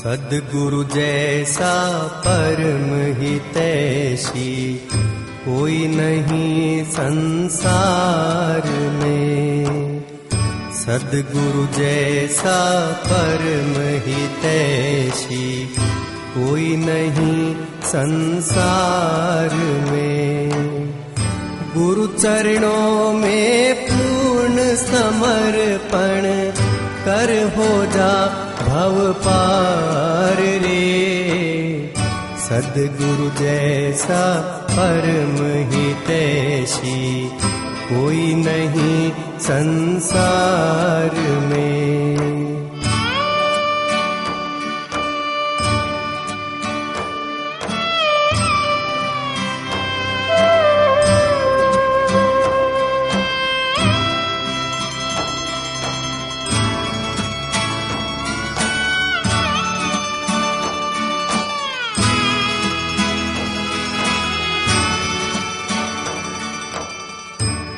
सद्गुरु जैसा परम हितैषी कोई नहीं संसार में। सद्गुरु जैसा परम हितैषी कोई नहीं संसार में। गुरु चरणों में पूर्ण समर्पण कर हो जा भव पार रे। सद्गुरु जैसा परम हितैषी कोई नहीं संसार में।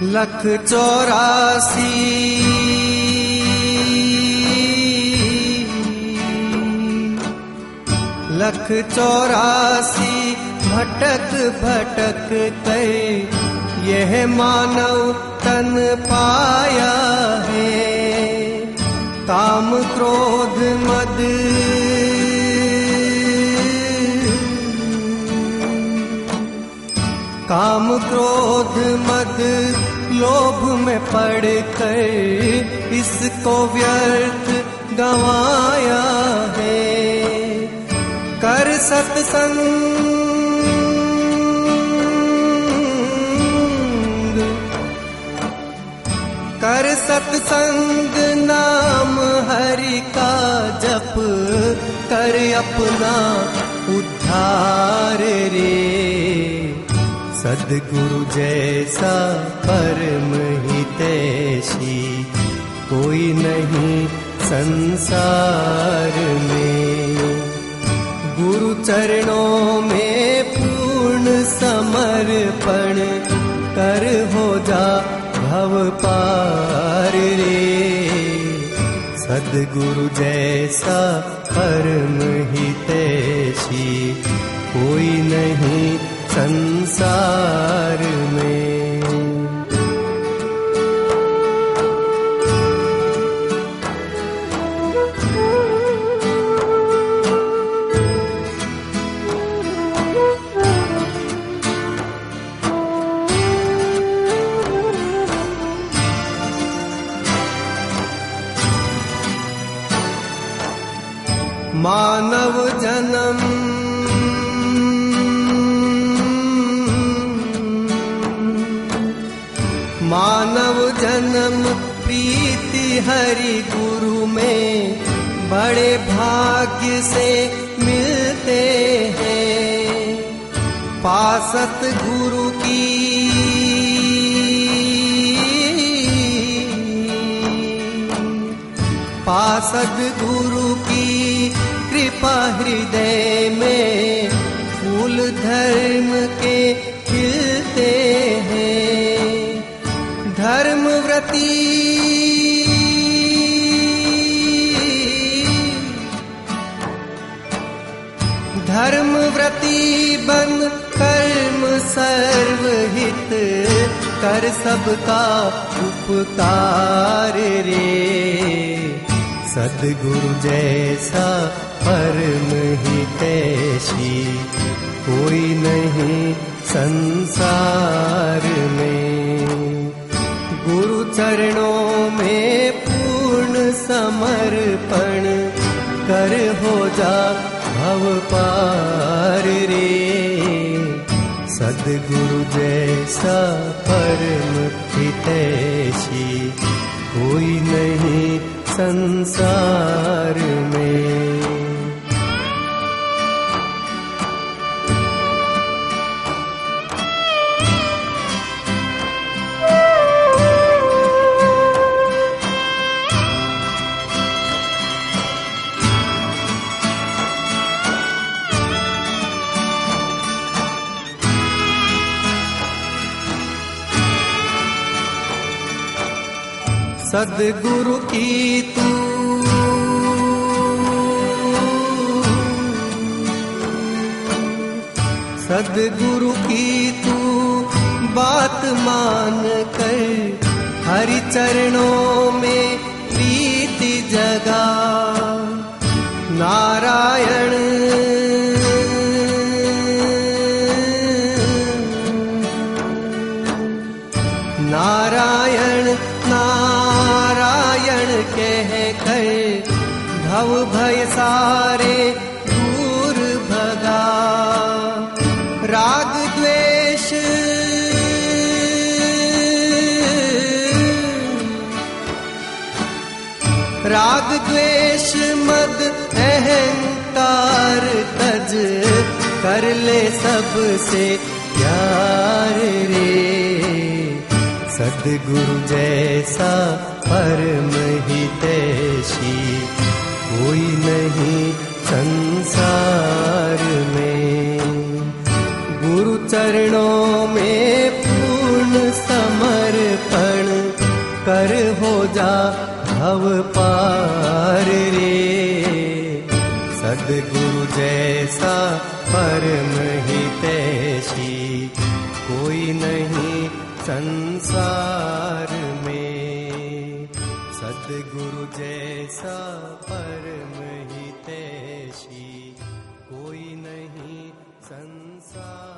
लख 84 लख 84 भटक भटक कर यह मानव तन पाया है। काम क्रोध मद काम क्रोध मद लोभ में पड़कर इसको व्यर्थ गंवाया है। कर सत्संग कर सत्संग नाम हरि का जप कर अपना उद्धार रे। सद्गुरु जैसा परम हितैषी कोई नहीं संसार में। गुरु चरणों में पूर्ण समर्पण कर हो जा भव पार रे। सद्गुरु जैसा परम हितैषी कोई नहीं संसार में। मानव जन्म मानव जन्म प्रीति हरि गुरु में बड़े भाग्य से मिलते हैं। पासत गुरु की पासद गुरु की कृपा हृदय में फूल धर्म के खिलते हैं। धर्मव्रती धर्मव्रती बन कर्म सर्वहित कर सबका उपकार रे। सद्गुरु जैसा परम हितैषी कोई नहीं संसार में। गुरु चरणों में पूर्ण समर्पण कर हो जा भव पार रे। सद्गुरु जैसा परम हितैषी कोई नहीं संसार में। सद्गुरु की तू सद्गुरु की तू बात मान कर हरि चरणों में प्रीति जगा। नारायण नारायण नारायण कह कर भव भय सारे दूर भगा। राग द्वेष राग द्वेष मद अहंकार तज कर ले सबसे प्यार रे। सद्गुरु जैसा परम हितैषी कोई नहीं संसार में। गुरु चरणों में पूर्ण समर्पण कर हो जा भव पार रे। सद्गुरु जैसा परम हितैषी कोई नहीं संसार में। सद्गुरु जैसा परम हितैषी कोई नहीं संसार